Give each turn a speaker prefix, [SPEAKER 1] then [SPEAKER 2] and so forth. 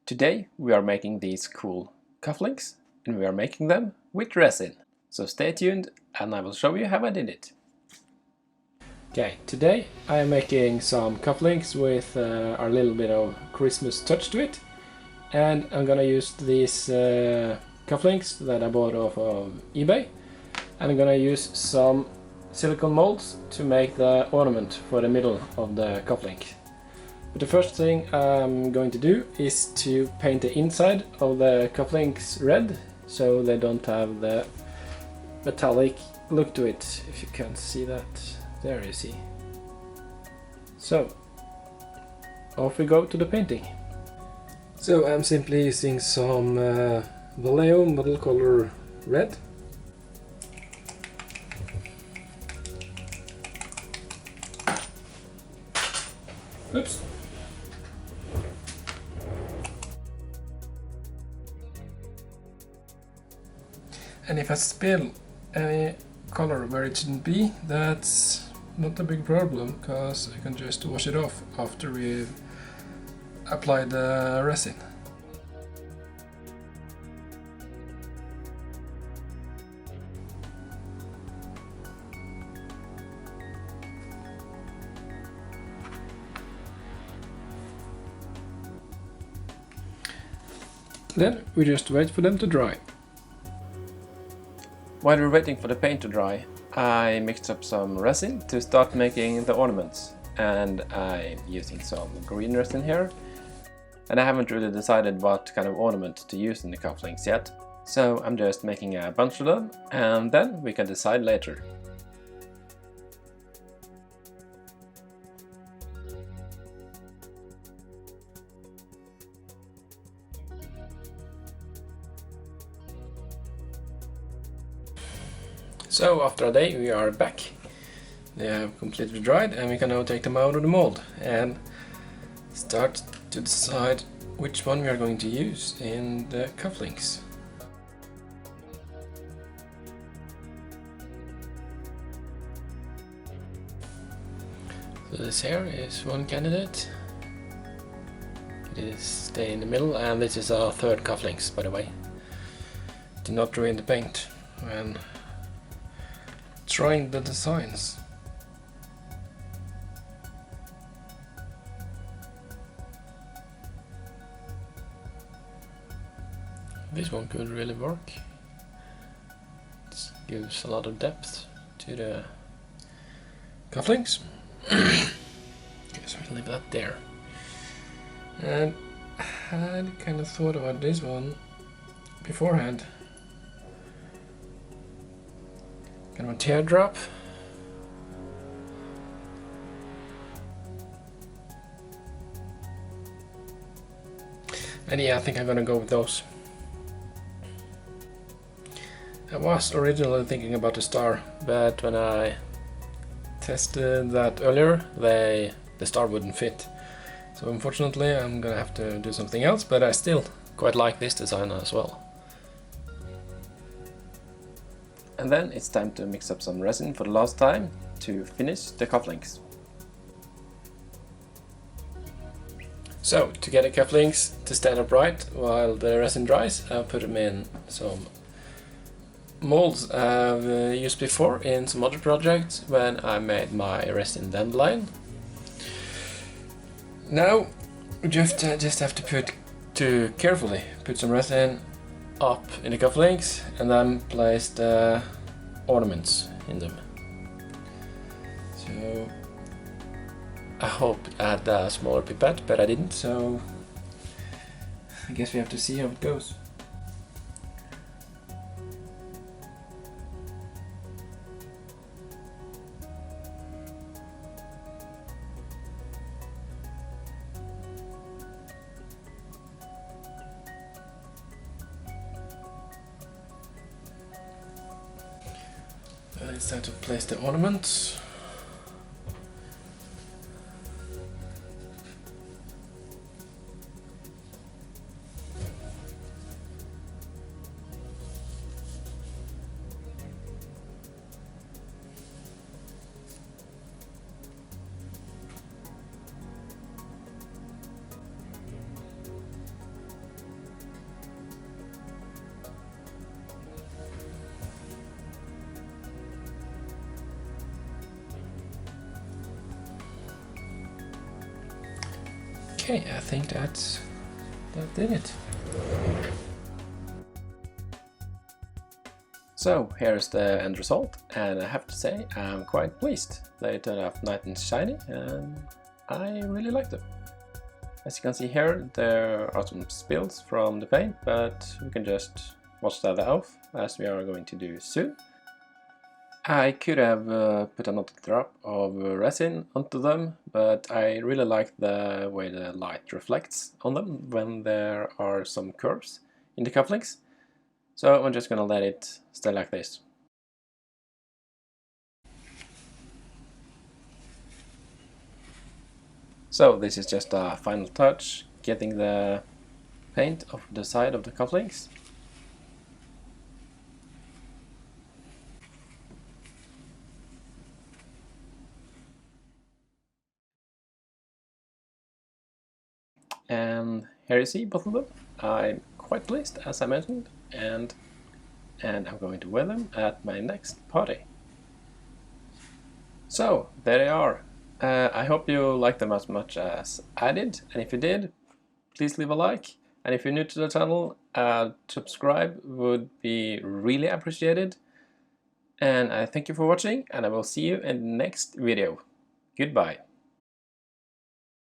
[SPEAKER 1] Today we are making these cool cufflinks, and we are making them with resin. So stay tuned and I will show you how I did it. Okay, today I am making some cufflinks with a little bit of Christmas touch to it. And I'm gonna use these cufflinks that I bought off of eBay. And I'm gonna use some silicone molds to make the ornament for the middle of the cufflink. But the first thing I'm going to do is to paint the inside of the cufflinks red, so they don't have the metallic look to it, if you can't see that. There you see. So, off we go to the painting. So I'm simply using some Vallejo model color red. Oops. And if I spill any color where it shouldn't be, that's not a big problem, because I can just wash it off after we've applied the resin. Then we just wait for them to dry. While we're waiting for the paint to dry, I mixed up some resin to start making the ornaments, and I'm using some green resin here. And I haven't really decided what kind of ornament to use in the cufflinks yet, so I'm just making a bunch of them, and then we can decide later. So after a day we are back. They have completely dried, and we can now take them out of the mold and start to decide which one we are going to use in the cufflinks. So this here is one candidate. It is stay in the middle, and this is our third cufflinks, by the way. Do not ruin the paint when trying the designs. This one could really work. It gives a lot of depth to the cufflinks. Okay, so we'll leave that there. And I had kind of thought about this one beforehand. Kind of a teardrop. And yeah, I think I'm gonna go with those. I was originally thinking about a star, but when I tested that earlier, the star wouldn't fit. So unfortunately I'm gonna have to do something else, but I still quite like this design as well. And then it's time to mix up some resin for the last time to finish the cufflinks. So to get the cufflinks to stand upright while the resin dries, I'll put them in some molds I've used before in some other projects when I made my resin dandelion. Now we just have to carefully put some resin up in the cufflinks and then place the ornaments in them. So I hope I had a smaller pipette, but I didn't, so I guess we have to see how it goes. It's time to place the ornaments. Okay, I think that did it. So here's the end result, and I have to say I'm quite pleased. They turned out nice and shiny, and I really like them. As you can see here, there are some spills from the paint, but we can just wash that off, as we are going to do soon. I could have put another drop of resin onto them, but I really like the way the light reflects on them when there are some curves in the cufflinks. So I'm just gonna let it stay like this. So this is just a final touch, getting the paint off the side of the cufflinks. And here you see both of them. I'm quite pleased, as I mentioned, and I'm going to wear them at my next party. So there they are. I hope you liked them as much as I did, and if you did, please leave a like. And if you're new to the channel, subscribe would be really appreciated. And I thank you for watching, and I will see you in the next video. Goodbye.